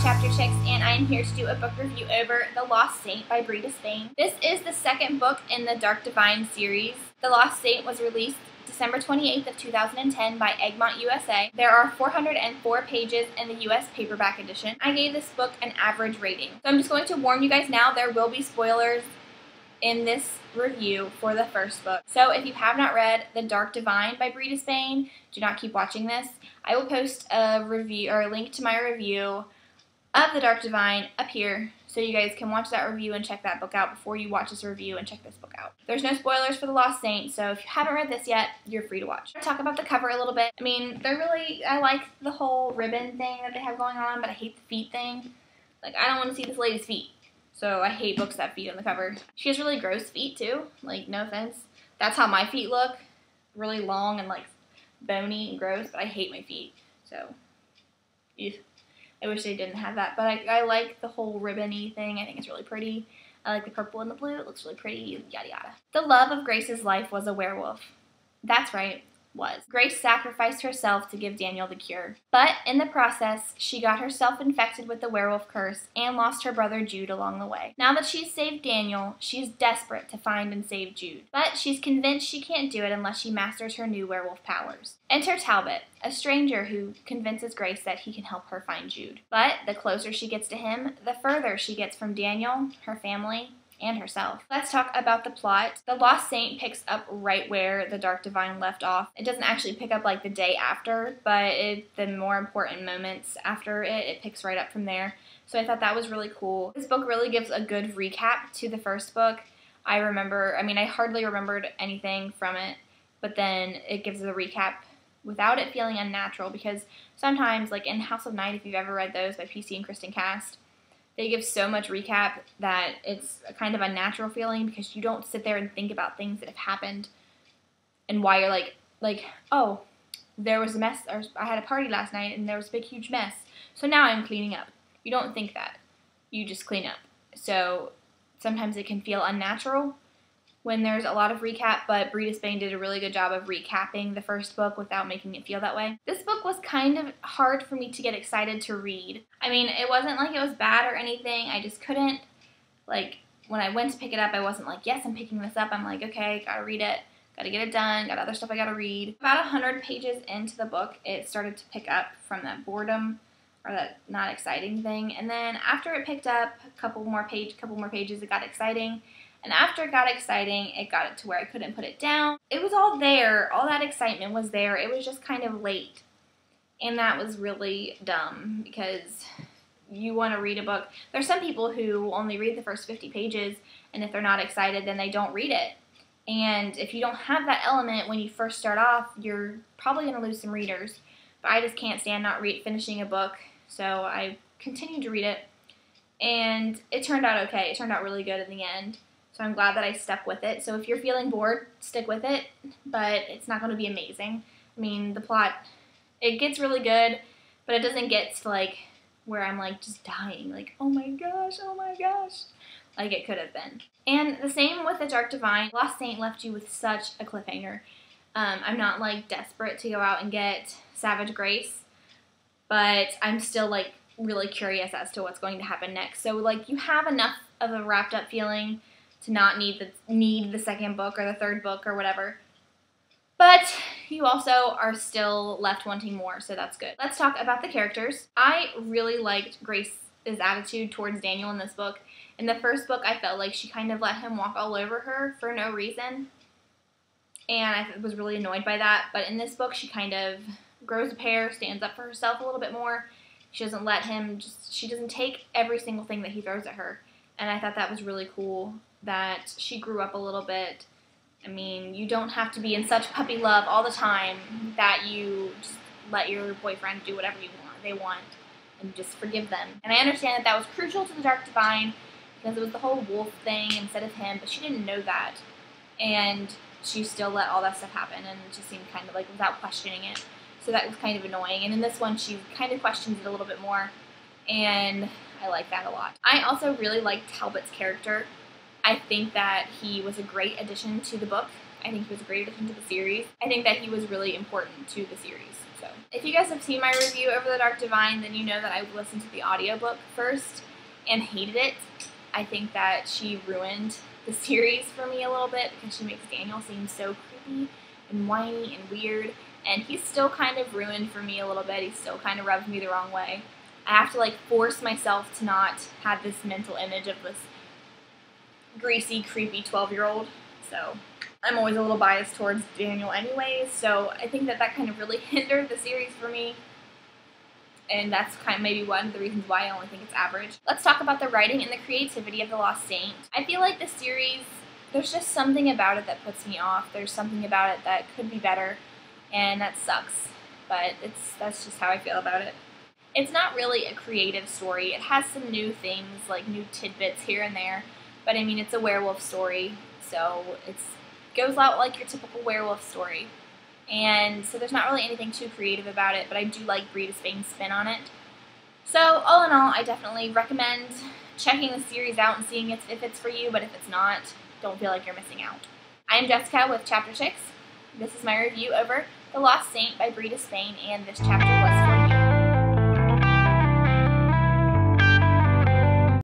Chapter Chicks, and I'm here to do a book review over The Lost Saint by Bree Despain. This is the second book in the Dark Divine series. The Lost Saint was released December 28th of 2010 by Egmont, USA. There are 404 pages in the US paperback edition. I gave this book an average rating. So I'm just going to warn you guys now, there will be spoilers in this review for the first book. So if you have not read The Dark Divine by Bree Despain, do not keep watching this. I will post a review or a link to my review of The Dark Divine up here so you guys can watch that review and check that book out before you watch this review and check this book out. There's no spoilers for The Lost Saint, so if you haven't read this yet, you're free to watch. I'm gonna talk about the cover a little bit. I mean, I like the whole ribbon thing that they have going on, but I hate the feet thing. Like, I don't want to see this lady's feet. So I hate books that have feet on the cover. She has really gross feet too, like, no offense. That's how my feet look, really long and like bony and gross, but I hate my feet, so ew. I wish they didn't have that, but I like the whole ribbon-y thing. I think it's really pretty. I like the purple and the blue, it looks really pretty, yada yada. The love of Grace's life was a werewolf. That's right. Was. Grace sacrificed herself to give Daniel the cure. But in the process, she got herself infected with the werewolf curse and lost her brother Jude along the way. Now that she's saved Daniel, she's desperate to find and save Jude. But she's convinced she can't do it unless she masters her new werewolf powers. Enter Talbot, a stranger who convinces Grace that he can help her find Jude. But the closer she gets to him, the further she gets from Daniel, her family, and herself. Let's talk about the plot. The Lost Saint picks up right where The Dark Divine left off. It doesn't actually pick up like the day after, but the more important moments after it picks right up from there. So I thought that was really cool. This book really gives a good recap to the first book. I hardly remembered anything from it, but then it gives a recap without it feeling unnatural, because sometimes, like in House of Night, if you've ever read those by PC and Kristen Cast, they give so much recap that it's a kind of unnatural feeling because you don't sit there and think about things that have happened and why you're like, oh, there was a mess, or I had a party last night and there was a big huge mess, so now I'm cleaning up. You don't think that. You just clean up. So sometimes it can feel unnatural when there's a lot of recap, but Bree Despain did a really good job of recapping the first book without making it feel that way. This book was kind of hard for me to get excited to read. I mean, it wasn't like it was bad or anything. I just couldn't, like, when I went to pick it up, I wasn't like, yes, I'm picking this up. I'm like, okay, gotta read it, gotta get it done, got other stuff I gotta read. About 100 pages into the book, it started to pick up from that boredom or that not exciting thing. And then after it picked up a couple more pages, it got exciting. And after it got exciting, it got it to where I couldn't put it down. It was all there. All that excitement was there. It was just kind of late. And that was really dumb because you want to read a book. There's some people who only read the first 50 pages, and if they're not excited, then they don't read it. And if you don't have that element when you first start off, you're probably going to lose some readers. But I just can't stand not finishing a book, so I continued to read it. And it turned out okay. It turned out really good in the end. So I'm glad that I stuck with it. So if you're feeling bored, stick with it, but it's not going to be amazing. I mean, the plot, it gets really good, but it doesn't get to like where I'm like just dying, like, oh my gosh, like it could have been. And the same with The Dark Divine. Lost Saint left you with such a cliffhanger. I'm not like desperate to go out and get Savage Grace, but I'm still like really curious as to what's going to happen next. So like you have enough of a wrapped up feeling to not need the second book or the third book or whatever. But you also are still left wanting more, so that's good. Let's talk about the characters. I really liked Grace's attitude towards Daniel in this book. In the first book, I felt like she kind of let him walk all over her for no reason, and I was really annoyed by that. But in this book, she kind of grows a pair, stands up for herself a little bit more. She doesn't let him she doesn't take every single thing that he throws at her, and I thought that was really cool that she grew up a little bit. I mean, you don't have to be in such puppy love all the time that you just let your boyfriend do whatever they want and just forgive them. And I understand that was crucial to The Dark Divine because it was the whole wolf thing instead of him, but she didn't know that. And she still let all that stuff happen and it just seemed kind of like without questioning it. So that was kind of annoying. And in this one, she kind of questions it a little bit more, and I like that a lot. I also really liked Talbot's character. I think that he was a great addition to the book. I think he was a great addition to the series. I think that he was really important to the series. So, if you guys have seen my review over The Dark Divine, then you know that I listened to the audiobook first and hated it. I think that she ruined the series for me a little bit because she makes Daniel seem so creepy and whiny and weird, and he's still kind of ruined for me a little bit. He still kind of rubs me the wrong way. I have to like force myself to not have this mental image of this greasy, creepy 12-year-old. So I'm always a little biased towards Daniel anyways, so I think that kind of really hindered the series for me. And that's kind of maybe one of the reasons why I only think it's average. Let's talk about the writing and the creativity of The Lost Saint. I feel like the series, there's just something about it that puts me off. There's something about it that could be better, and that sucks. But that's just how I feel about it. It's not really a creative story. It has some new things, like new tidbits here and there. But I mean, it's a werewolf story, so it goes out like your typical werewolf story. And so there's not really anything too creative about it, but I do like Bree Despain's spin on it. So all in all, I definitely recommend checking the series out and seeing if it's for you, but if it's not, don't feel like you're missing out. I am Jessica with Chapter 6. This is my review over The Lost Saint by Bree Despain, and this chapter was